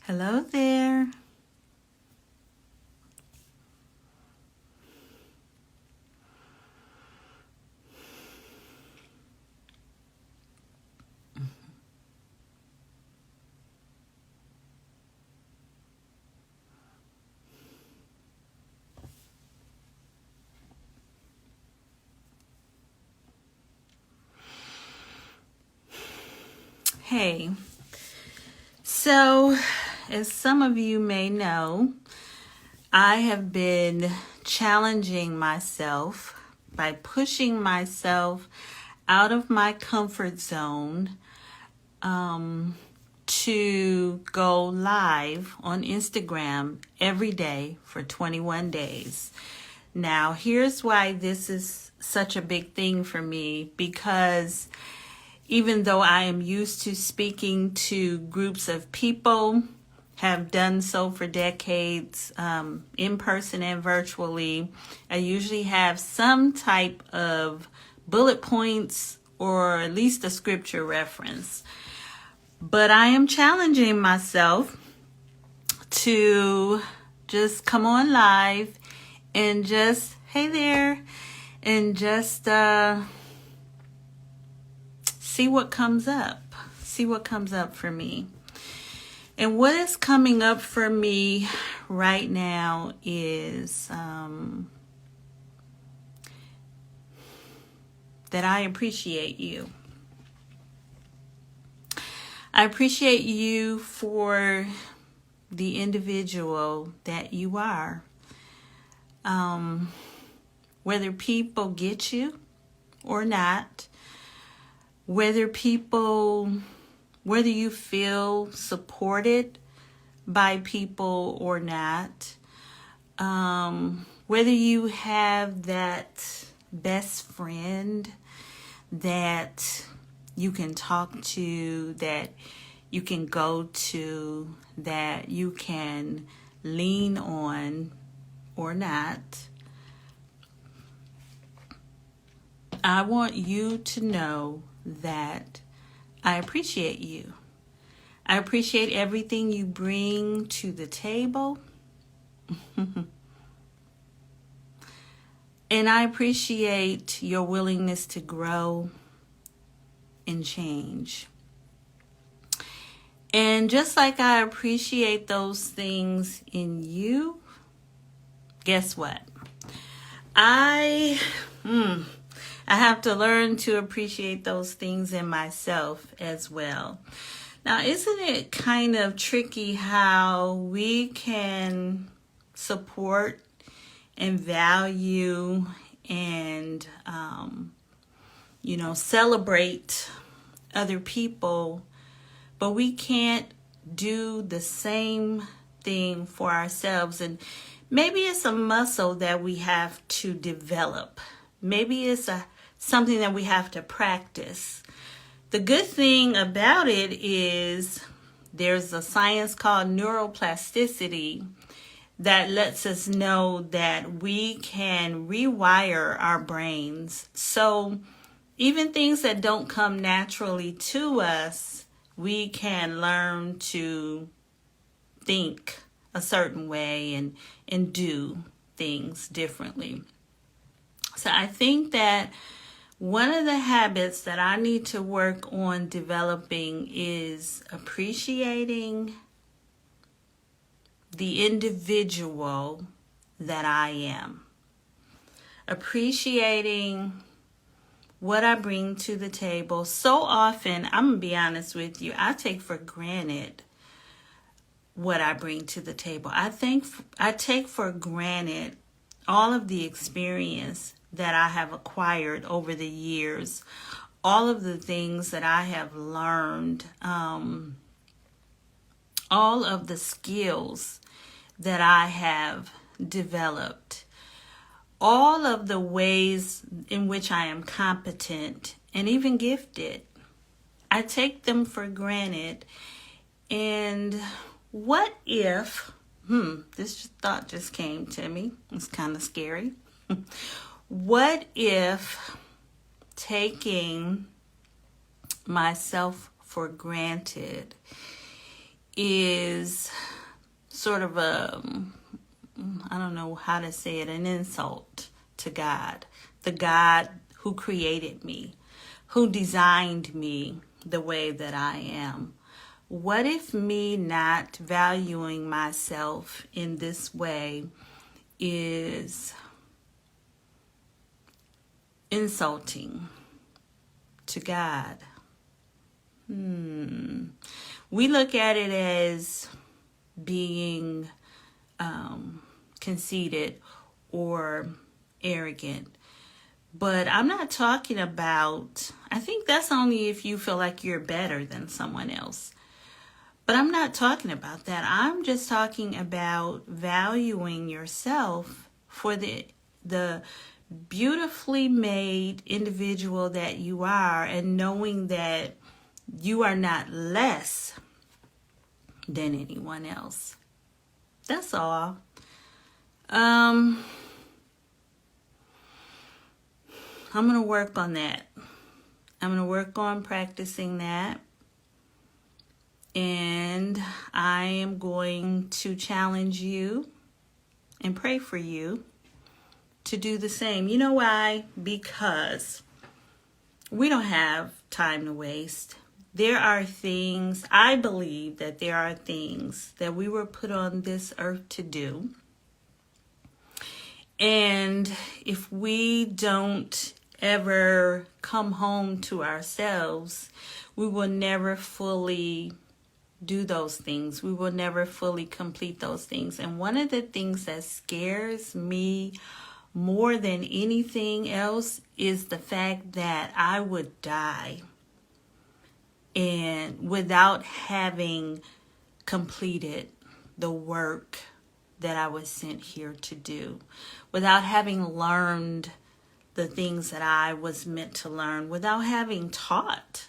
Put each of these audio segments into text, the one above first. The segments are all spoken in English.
Hello there. Hey, so as some of you may know, I have been challenging myself by pushing myself out of my comfort zone to go live on Instagram every day for 21 days. Now, here's why this is such a big thing for me, because even though I am used to speaking to groups of people, have done so for decades, in person and virtually, I usually have some type of bullet points or at least a scripture reference. But I am challenging myself to just come on live and just, hey there, and just see what comes up. See what comes up for me. And what is coming up for me right now is that I appreciate you. I appreciate you for the individual that you are. Whether people get you or not, whether you feel supported by people or not, whether you have that best friend that you can talk to, that you can go to, that you can lean on or not, I want you to know that I appreciate you. I appreciate everything you bring to the table. And I appreciate your willingness to grow and change. And just like I appreciate those things in you, guess what? I have to learn to appreciate those things in myself as well. Now, isn't it kind of tricky how we can support and value and, celebrate other people, but we can't do the same thing for ourselves? And maybe it's a muscle that we have to develop. Maybe it's something that we have to practice. The good thing about it is there's a science called neuroplasticity that lets us know that we can rewire our brains. So even things that don't come naturally to us, we can learn to think a certain way and do things differently. So I think that one of the habits that I need to work on developing is appreciating the individual that I am. Appreciating what I bring to the table. So often, I'm going to be honest with you, I take for granted what I bring to the table. I take for granted all of the experience that I have acquired over the years, all of the things that I have learned, all of the skills that I have developed, all of the ways in which I am competent and even gifted, I take them for granted. And what if, this thought just came to me. It's kind of scary. What if taking myself for granted is sort of I don't know how to say it, an insult to God, the God who created me, who designed me the way that I am? What if me not valuing myself in this way is insulting to God? We look at it as being conceited or arrogant. But I'm not talking about, I think that's only if you feel like you're better than someone else. But I'm not talking about that. I'm just talking about valuing yourself for the beautifully made individual that you are, and knowing that you are not less than anyone else. That's all. I'm going to work on that. I'm going to work on practicing that. And I am going to challenge you and pray for you to do the same. You know why? Because we don't have time to waste. There are things, I believe that there are things that we were put on this earth to do. And if we don't ever come home to ourselves, we will never fully do those things. We will never fully complete those things. And one of the things that scares me more than anything else is the fact that I would die and without having completed the work that I was sent here to do, without having learned the things that I was meant to learn, without having taught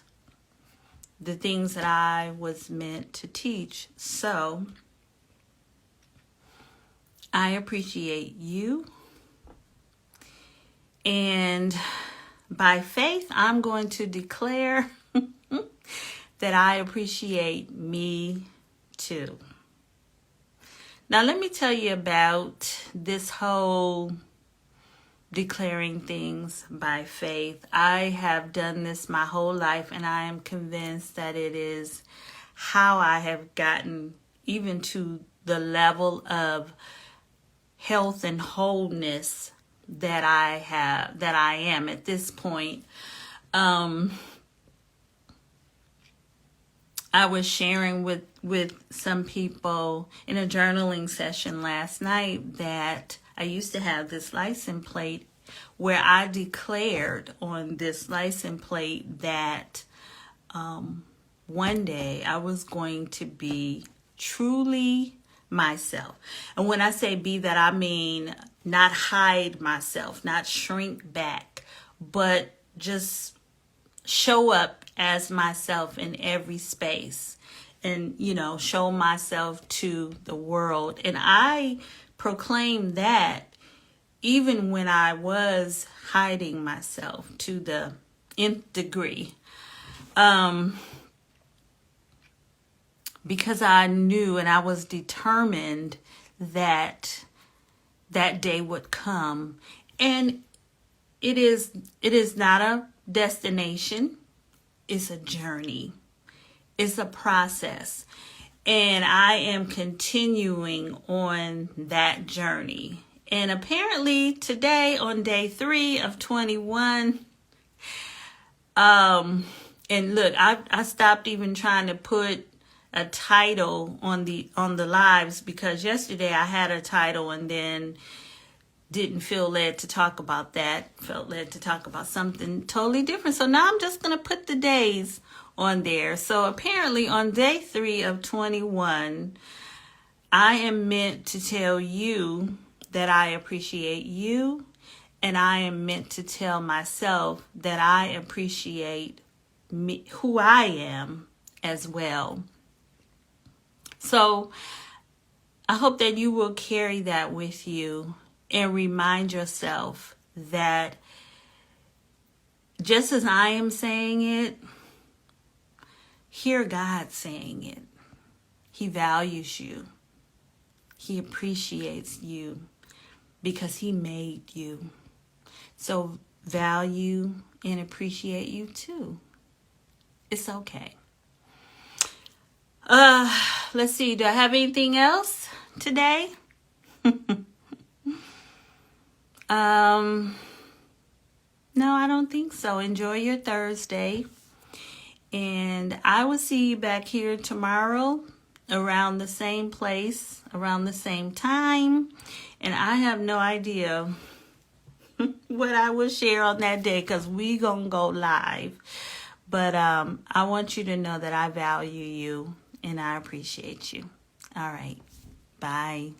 the things that I was meant to teach. So I appreciate you. And by faith, I'm going to declare that I appreciate me too. Now, let me tell you about this whole declaring things by faith. I have done this my whole life, and I am convinced that it is how I have gotten even to the level of health and wholeness that I am at this point. I was sharing with some people in a journaling session last night that I used to have this license plate where I declared on this license plate that one day I was going to be truly myself. And when I say be that, I mean not hide myself, not shrink back, but just show up as myself in every space and, show myself to the world. And I proclaim that even when I was hiding myself to the nth degree, because I knew and I was determined that that day would come. And it is not a destination. It's a journey. It's a process. And I am continuing on that journey. And apparently today, on day 3 of 21, and look, I stopped even trying to put a title on the lives, because yesterday I had a title and then didn't feel led to talk about that. Felt led to talk about something totally different. So now I'm just going to put the days on there. So apparently on day 3 of 21, I am meant to tell you that I appreciate you, and I am meant to tell myself that I appreciate me, who I am as well. So I hope that you will carry that with you and remind yourself that just as I am saying it, hear God saying it. He values you. He appreciates you because he made you. So value and appreciate you too. It's okay. Let's see. Do I have anything else today? No, I don't think so. Enjoy your Thursday. And I will see you back here tomorrow around the same place, around the same time. And I have no idea what I will share on that day because we gonna go live. But I want you to know that I value you and I appreciate you. All right. Bye.